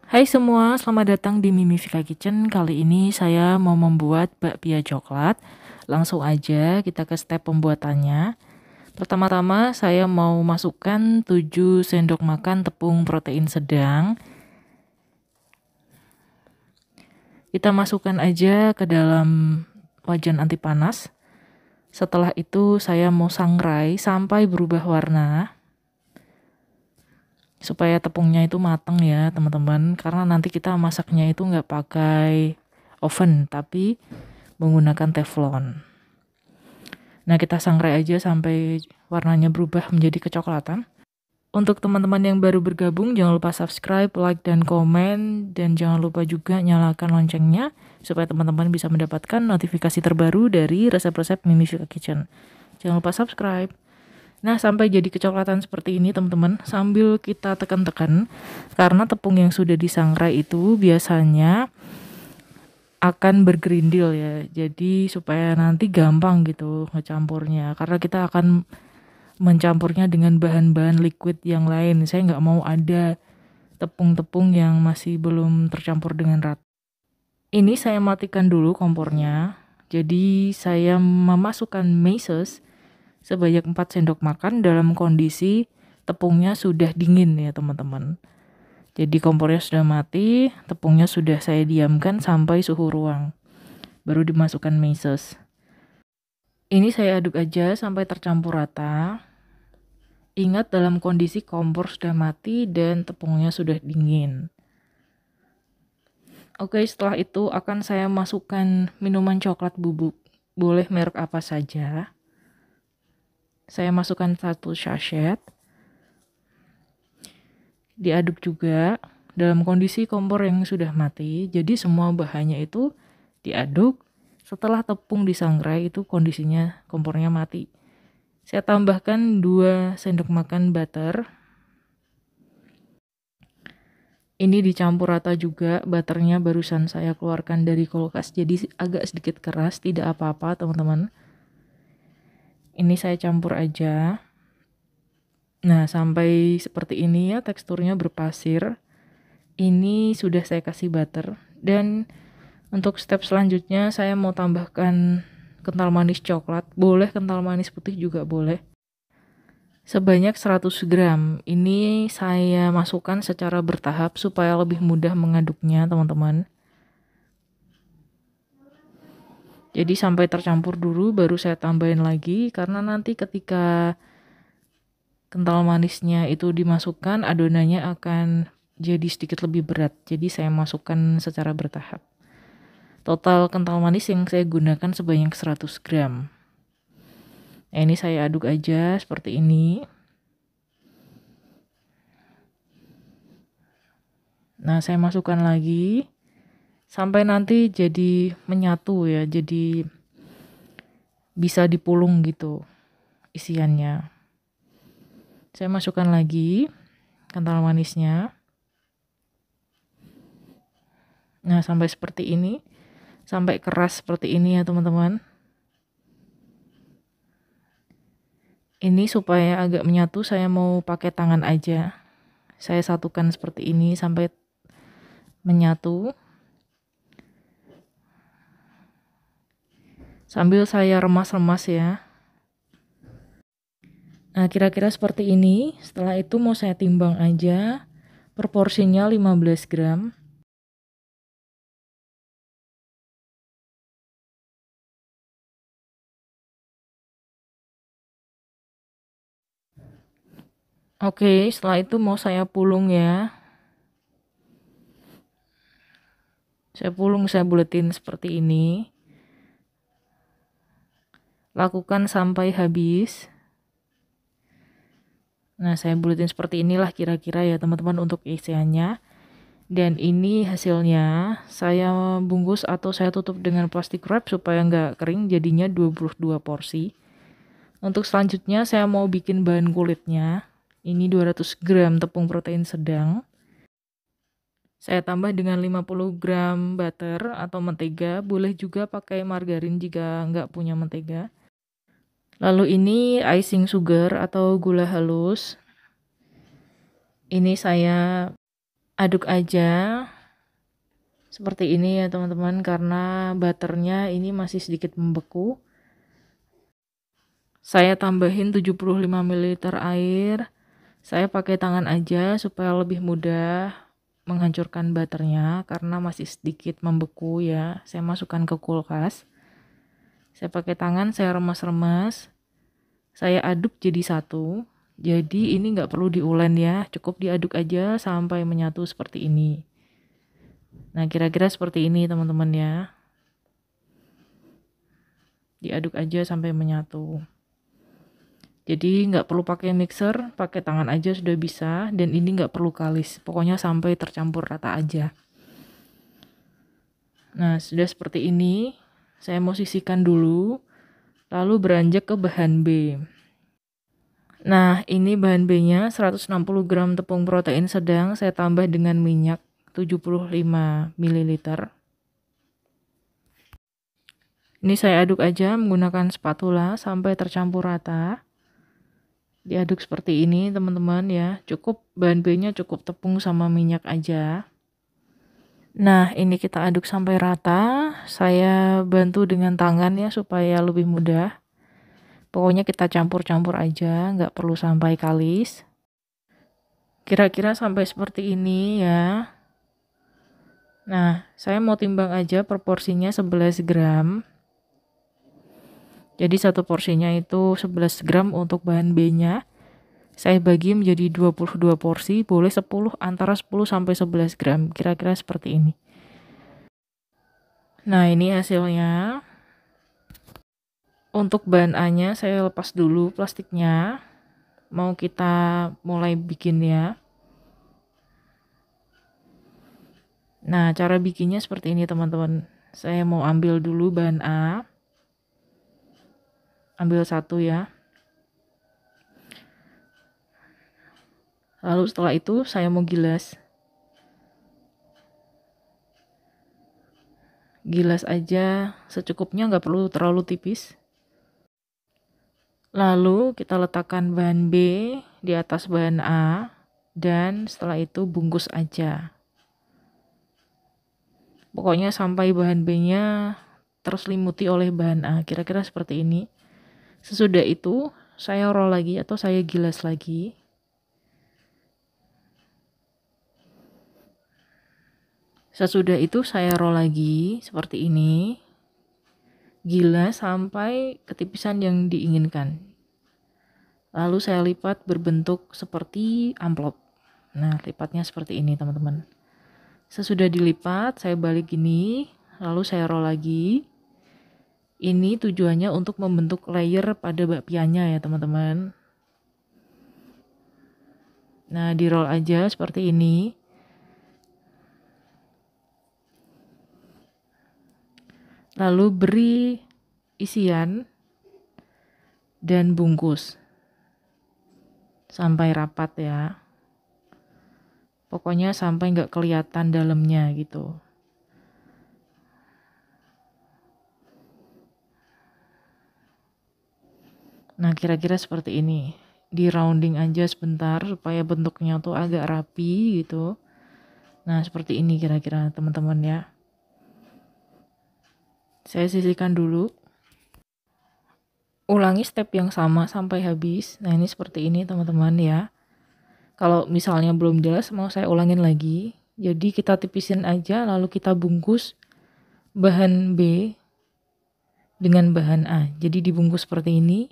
Hai semua, selamat datang di Mimi Vika Kitchen. Kali ini saya mau membuat bakpia coklat. Langsung aja kita ke step pembuatannya. Pertama-tama saya mau masukkan 7 sendok makan tepung protein sedang. Kita masukkan aja ke dalam wajan anti panas. Setelah itu saya mau sangrai sampai berubah warna. Supaya tepungnya itu matang ya teman-teman, karena nanti kita masaknya itu nggak pakai oven tapi menggunakan teflon. Nah, kita sangrai aja sampai warnanya berubah menjadi kecoklatan. Untuk teman-teman yang baru bergabung, jangan lupa subscribe, like, dan komen, dan jangan lupa juga nyalakan loncengnya supaya teman-teman bisa mendapatkan notifikasi terbaru dari resep-resep Mimi Vika Kitchen. Jangan lupa subscribe. Nah, sampai jadi kecoklatan seperti ini teman-teman, sambil kita tekan-tekan, karena tepung yang sudah disangrai itu biasanya akan bergerindil ya, jadi supaya nanti gampang gitu ngecampurnya, karena kita akan mencampurnya dengan bahan-bahan liquid yang lain. Saya nggak mau ada tepung-tepung yang masih belum tercampur dengan rata. Ini saya matikan dulu kompornya, jadi saya memasukkan meses sebanyak 4 sendok makan dalam kondisi tepungnya sudah dingin ya teman-teman. Jadi kompornya sudah mati, tepungnya sudah saya diamkan sampai suhu ruang. Baru dimasukkan meses. Ini saya aduk aja sampai tercampur rata. Ingat dalam kondisi kompor sudah mati dan tepungnya sudah dingin. Oke, setelah itu akan saya masukkan minuman coklat bubuk. Boleh merek apa saja. Saya masukkan 1 sachet. Diaduk juga dalam kondisi kompor yang sudah mati. Jadi semua bahannya itu diaduk. Setelah tepung disangrai itu kondisinya kompornya mati. Saya tambahkan 2 sendok makan butter. Ini dicampur rata juga, butternya barusan saya keluarkan dari kulkas, jadi agak sedikit keras, tidak apa-apa teman-teman. Ini saya campur aja. Nah, sampai seperti ini ya, teksturnya berpasir. Ini sudah saya kasih butter. Dan untuk step selanjutnya saya mau tambahkan kental manis coklat. Boleh kental manis putih juga boleh. Sebanyak 100 gram. Ini saya masukkan secara bertahap supaya lebih mudah mengaduknya teman-teman. Jadi sampai tercampur dulu baru saya tambahin lagi, karena nanti ketika kental manisnya itu dimasukkan, adonannya akan jadi sedikit lebih berat. Jadi saya masukkan secara bertahap. Total kental manis yang saya gunakan sebanyak 100 gram. Nah, ini saya aduk aja seperti ini. Nah, saya masukkan lagi sampai nanti jadi menyatu ya, jadi bisa dipulung gitu isiannya. Saya masukkan lagi kental manisnya. Nah, sampai seperti ini. Sampai keras seperti ini ya teman-teman. Ini supaya agak menyatu, saya mau pakai tangan aja. Saya satukan seperti ini sampai menyatu. Sambil saya remas-remas ya. Nah, kira-kira seperti ini. Setelah itu mau saya timbang aja. Proporsinya 15 gram. Oke, setelah itu mau saya pulung ya. Saya pulung, saya buletin seperti ini. Lakukan sampai habis. Nah, saya buletin seperti inilah kira-kira ya teman-teman untuk isiannya. Dan ini hasilnya. Saya bungkus atau saya tutup dengan plastik wrap supaya nggak kering, jadinya 22 porsi. Untuk selanjutnya saya mau bikin bahan kulitnya. Ini 200 gram tepung protein sedang. Saya tambah dengan 50 gram butter atau mentega. Boleh juga pakai margarin jika nggak punya mentega. Lalu ini icing sugar atau gula halus. Ini saya aduk aja seperti ini ya teman-teman, karena butternya ini masih sedikit membeku. Saya tambahin 75 ml air. Saya pakai tangan aja supaya lebih mudah menghancurkan butternya karena masih sedikit membeku ya. Saya masukkan ke kulkas. Saya pakai tangan, saya remas-remas. Saya aduk jadi satu. Jadi ini nggak perlu diulen ya, cukup diaduk aja sampai menyatu seperti ini. Nah, kira-kira seperti ini teman-teman ya. Diaduk aja sampai menyatu. Jadi nggak perlu pakai mixer, pakai tangan aja sudah bisa. Dan ini nggak perlu kalis, pokoknya sampai tercampur rata aja. Nah, sudah seperti ini. Saya mau sisihkan dulu, lalu beranjak ke bahan B. Nah, ini bahan B-nya 160 gram tepung protein sedang, saya tambah dengan minyak 75 ml. Ini saya aduk aja menggunakan spatula sampai tercampur rata. Diaduk seperti ini teman-teman ya. Cukup bahan B-nya cukup tepung sama minyak aja. Nah, ini kita aduk sampai rata. Saya bantu dengan tangan ya supaya lebih mudah. Pokoknya kita campur-campur aja, nggak perlu sampai kalis. Kira-kira sampai seperti ini ya. Nah, saya mau timbang aja proporsinya 11 gram. Jadi satu porsinya itu 11 gram untuk bahan B-nya. Saya bagi menjadi 22 porsi, boleh 10, antara 10 sampai 11 gram. Kira-kira seperti ini. Nah, ini hasilnya. Untuk bahan A-nya saya lepas dulu plastiknya. Mau kita mulai bikin ya. Nah, cara bikinnya seperti ini teman-teman. Saya mau ambil dulu bahan A. Ambil satu ya. Lalu setelah itu saya mau gilas. Gilas aja secukupnya, nggak perlu terlalu tipis. Lalu kita letakkan bahan B di atas bahan A. Dan setelah itu bungkus aja. Pokoknya sampai bahan B-nya terselimuti oleh bahan A. Kira-kira seperti ini. Sesudah itu saya roll lagi atau saya gilas lagi. Sesudah itu saya roll lagi seperti ini. Gilas sampai ketipisan yang diinginkan. Lalu saya lipat berbentuk seperti amplop. Nah, lipatnya seperti ini teman-teman. Sesudah dilipat, saya balik gini, lalu saya roll lagi. Ini tujuannya untuk membentuk layer pada bakpianya ya teman-teman. Nah, di roll aja seperti ini. Lalu beri isian dan bungkus sampai rapat ya. Pokoknya sampai nggak kelihatan dalamnya gitu. Nah, kira-kira seperti ini. Di rounding aja sebentar supaya bentuknya tuh agak rapi gitu. Nah, seperti ini kira-kira teman-teman ya. Saya sisihkan dulu. Ulangi step yang sama sampai habis. Nah, ini seperti ini teman-teman ya. Kalau misalnya belum jelas, mau saya ulangin lagi. Jadi kita tipisin aja, lalu kita bungkus bahan B dengan bahan A. Jadi dibungkus seperti ini.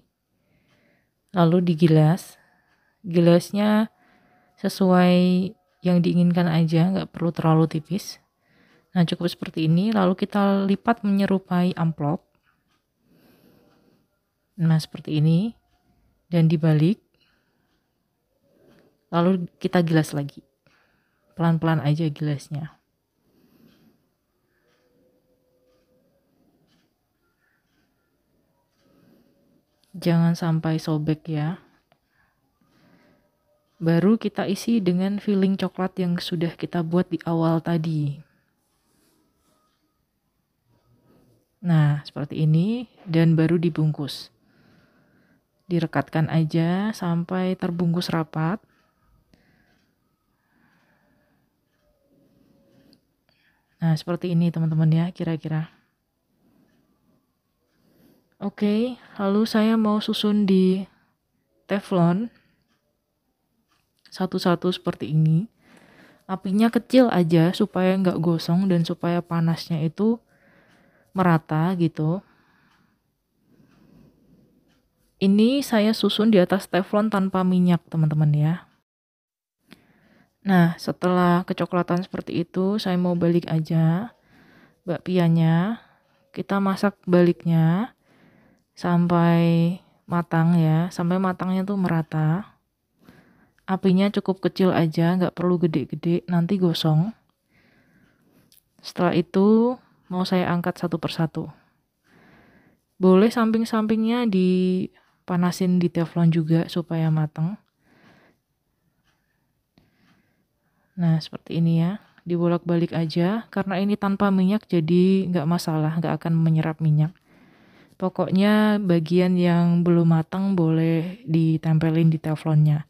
Lalu digilas. Gilasnya sesuai yang diinginkan aja, nggak perlu terlalu tipis. Nah, cukup seperti ini. Lalu kita lipat menyerupai amplop. Nah, seperti ini. Dan dibalik. Lalu kita gilas lagi. Pelan-pelan aja gilasnya. Jangan sampai sobek ya. Baru kita isi dengan filling coklat yang sudah kita buat di awal tadi. Nah, seperti ini. Dan baru dibungkus. Direkatkan aja sampai terbungkus rapat. Nah, seperti ini teman-teman ya kira-kira. Oke, lalu saya mau susun di teflon satu-satu seperti ini. Apinya kecil aja supaya nggak gosong dan supaya panasnya itu merata gitu. Ini saya susun di atas teflon tanpa minyak teman-teman ya. Nah, setelah kecoklatan seperti itu, saya mau balik aja bakpianya. Kita masak baliknya sampai matang ya, sampai matangnya tuh merata. Apinya cukup kecil aja, nggak perlu gede-gede, nanti gosong. Setelah itu mau saya angkat satu persatu. Boleh samping-sampingnya dipanasin di teflon juga supaya matang. Nah, seperti ini ya. Dibolak-balik aja, karena ini tanpa minyak jadi nggak masalah, nggak akan menyerap minyak. Pokoknya bagian yang belum matang boleh ditempelin di teflonnya.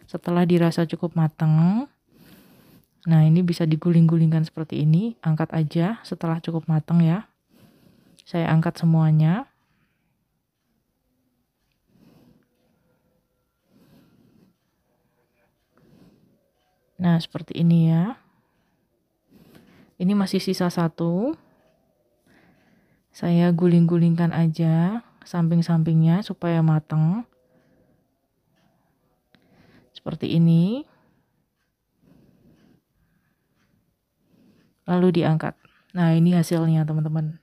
Setelah dirasa cukup matang, nah ini bisa diguling-gulingkan seperti ini, angkat aja setelah cukup matang ya. Saya angkat semuanya. Nah, seperti ini ya. Ini masih sisa satu. Saya guling-gulingkan aja samping-sampingnya supaya matang. Seperti ini. Lalu diangkat. Nah, ini hasilnya teman-teman.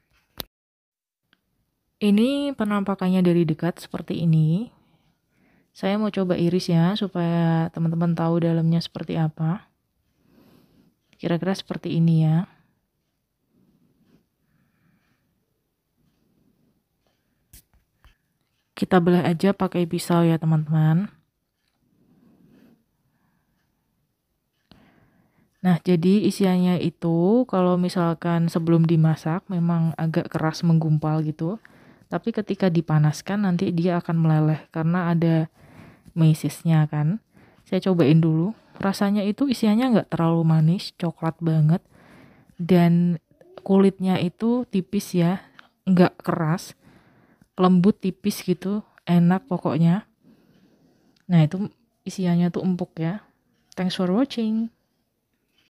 Ini penampakannya dari dekat seperti ini. Saya mau coba iris ya supaya teman-teman tahu dalamnya seperti apa. Kira-kira seperti ini ya. Kita belah aja pakai pisau ya teman-teman. Nah, jadi isiannya itu kalau misalkan sebelum dimasak memang agak keras menggumpal gitu. Tapi ketika dipanaskan nanti dia akan meleleh karena ada mesisnya kan. Saya cobain dulu. Rasanya itu isiannya nggak terlalu manis, coklat banget. Dan kulitnya itu tipis ya, nggak keras. Lembut tipis gitu, enak pokoknya. Nah, itu isiannya tuh empuk ya. Thanks for watching.